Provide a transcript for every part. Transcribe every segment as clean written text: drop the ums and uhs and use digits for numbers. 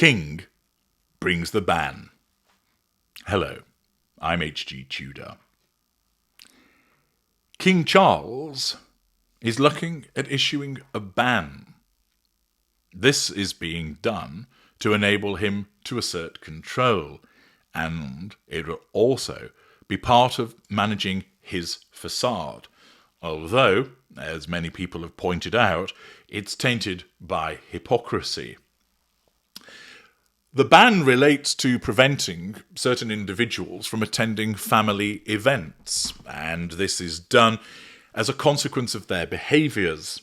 king brings the ban. Hello, I'm H.G. Tudor. King Charles is looking at issuing a ban. This is being done to enable him to assert control, and it will also be part of managing his facade, although, as many people have pointed out, it's tainted by hypocrisy. The ban relates to preventing certain individuals from attending family events, and this is done as a consequence of their behaviours.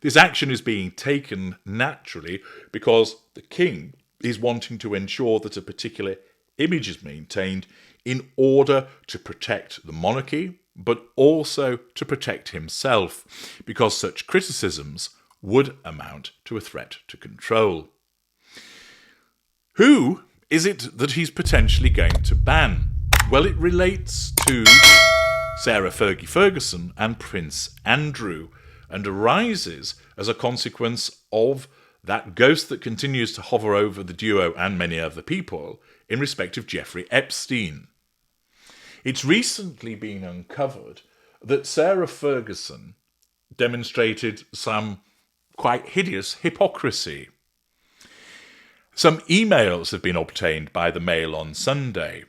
This action is being taken naturally because the king is wanting to ensure that a particular image is maintained in order to protect the monarchy, but also to protect himself, because such criticisms would amount to a threat to control. Who is it that he's potentially going to ban? Well, it relates to Sarah Fergie Ferguson and Prince Andrew, and arises as a consequence of that ghost that continues to hover over the duo and many other people in respect of Jeffrey Epstein. It's recently been uncovered that Sarah Ferguson demonstrated some quite hideous hypocrisy. Some emails have been obtained by the Mail on Sunday,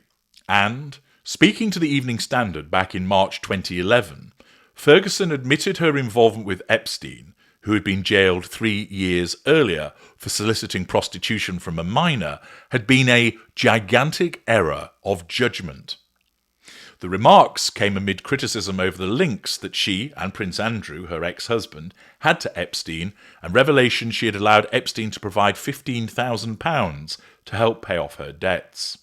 and, speaking to the Evening Standard back in March 2011, Ferguson admitted her involvement with Epstein, who had been jailed 3 years earlier for soliciting prostitution from a minor, had been a gigantic error of judgment. The remarks came amid criticism over the links that she and Prince Andrew, her ex-husband, had to Epstein, and revelations she had allowed Epstein to provide £15,000 to help pay off her debts.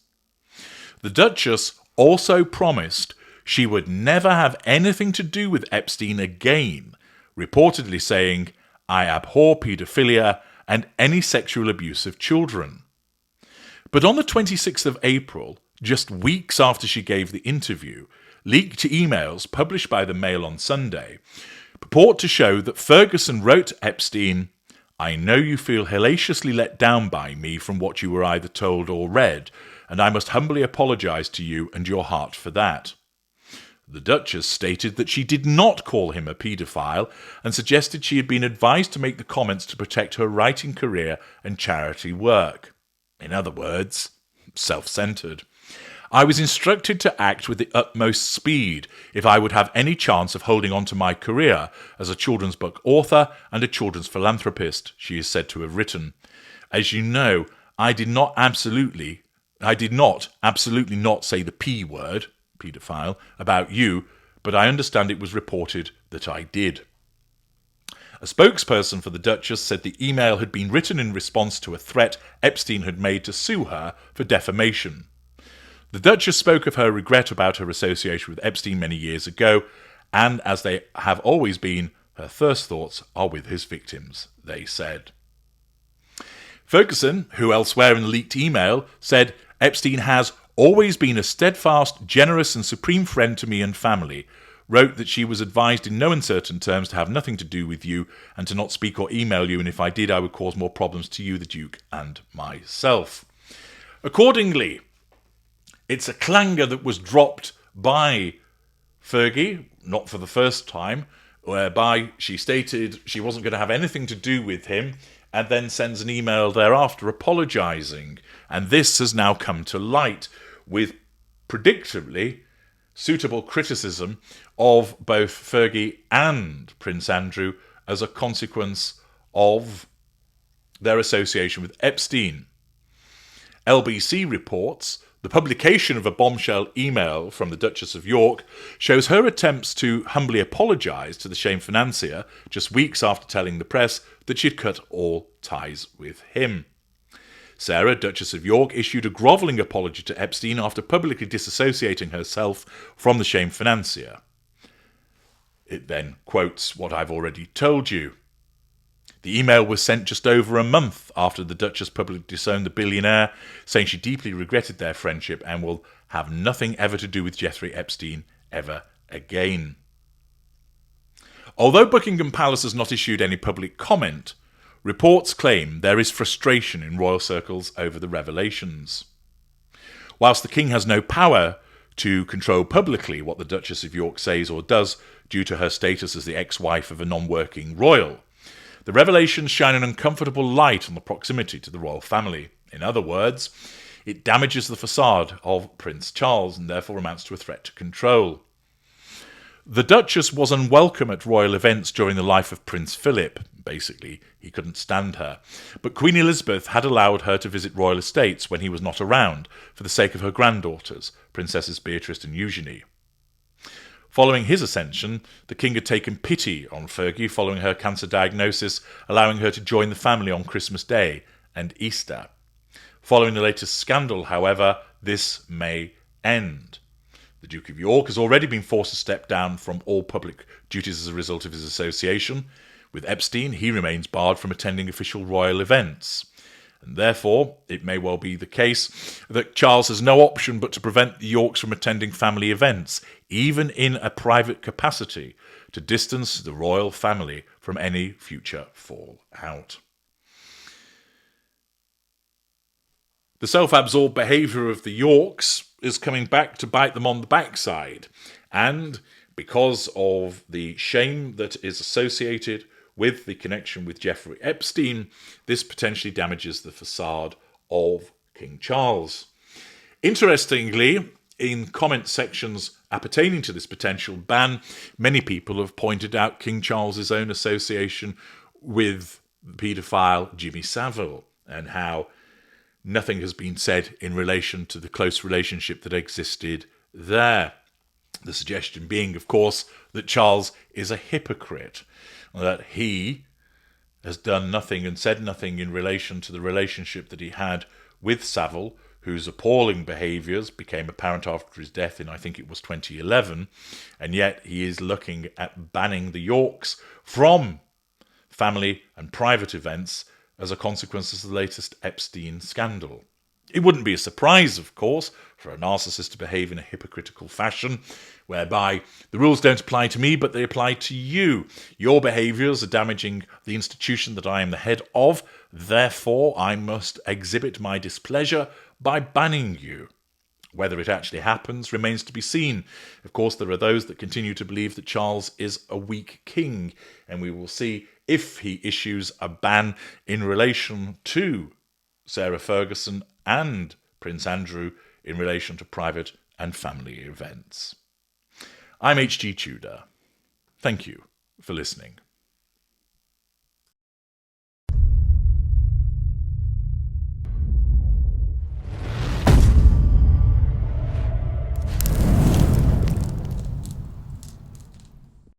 The Duchess also promised she would never have anything to do with Epstein again, reportedly saying, "I abhor paedophilia and any sexual abuse of children." But on the 26th of April, just weeks after she gave the interview, leaked emails published by the Mail on Sunday purport to show that Ferguson wrote to Epstein, "I know you feel hellaciously let down by me from what you were either told or read, and I must humbly apologise to you and your heart for that." The Duchess stated that she did not call him a paedophile and suggested she had been advised to make the comments to protect her writing career and charity work. In other words, self-centred. "I was instructed to act with the utmost speed if I would have any chance of holding on to my career as a children's book author and a children's philanthropist," she is said to have written. "As you know, I did not absolutely not say the P word, paedophile, about you, but I understand it was reported that I did." A spokesperson for the Duchess said the email had been written in response to a threat Epstein had made to sue her for defamation. The Duchess spoke of her regret about her association with Epstein many years ago, and as they have always been, her first thoughts are with his victims, they said. Ferguson, who elsewhere in the leaked email said, "Epstein has always been a steadfast, generous and supreme friend to me and family," wrote that she was advised in no uncertain terms to have nothing to do with you and to not speak or email you, and if I did, I would cause more problems to you, the Duke, and myself. Accordingly, it's a clanger that was dropped by Fergie, not for the first time, whereby she stated she wasn't going to have anything to do with him, and then sends an email thereafter apologising. And this has now come to light with, predictably, suitable criticism of both Fergie and Prince Andrew as a consequence of their association with Epstein. LBC reports the publication of a bombshell email from the Duchess of York shows her attempts to humbly apologise to the shame financier just weeks after telling the press that she'd cut all ties with him. Sarah, Duchess of York, issued a grovelling apology to Epstein after publicly disassociating herself from the shame financier. It then quotes what I've already told you. The email was sent just over a month after the Duchess publicly disowned the billionaire, saying she deeply regretted their friendship and will have nothing ever to do with Jeffrey Epstein ever again. Although Buckingham Palace has not issued any public comment, reports claim there is frustration in royal circles over the revelations. Whilst the king has no power to control publicly what the Duchess of York says or does due to her status as the ex-wife of a non-working royal, the revelations shine an uncomfortable light on the proximity to the royal family. In other words, it damages the facade of Prince Charles and therefore amounts to a threat to control. The Duchess was unwelcome at royal events during the life of Prince Philip. Basically, he couldn't stand her. But Queen Elizabeth had allowed her to visit royal estates when he was not around for the sake of her granddaughters, Princesses Beatrice and Eugenie. Following his ascension, the king had taken pity on Fergie following her cancer diagnosis, allowing her to join the family on Christmas Day and Easter. Following the latest scandal, however, this may end. The Duke of York has already been forced to step down from all public duties as a result of his association. With Epstein, he remains barred from attending official royal events. And therefore, it may well be the case that Charles has no option but to prevent the Yorks from attending family events, even in a private capacity, to distance the royal family from any future fallout. The self-absorbed behaviour of the Yorks is coming back to bite them on the backside, and because of the shame that is associated with the connection with Jeffrey Epstein, this potentially damages the facade of King Charles. Interestingly, in comment sections appertaining to this potential ban, many people have pointed out King Charles's own association with paedophile Jimmy Savile and how nothing has been said in relation to the close relationship that existed there. The suggestion being, of course, that Charles is a hypocrite, that he has done nothing and said nothing in relation to the relationship that he had with Savile, whose appalling behaviours became apparent after his death in, I think it was 2011, and yet he is looking at banning the Yorks from family and private events as a consequence of the latest Epstein scandal. It wouldn't be a surprise, of course, for a narcissist to behave in a hypocritical fashion, whereby the rules don't apply to me, but they apply to you. Your behaviours are damaging the institution that I am the head of, therefore I must exhibit my displeasure by banning you. Whether it actually happens remains to be seen. Of course, there are those that continue to believe that Charles is a weak king, and we will see if he issues a ban in relation to Sarah Ferguson and Prince Andrew in relation to private and family events. I'm H.G. Tudor. Thank you for listening.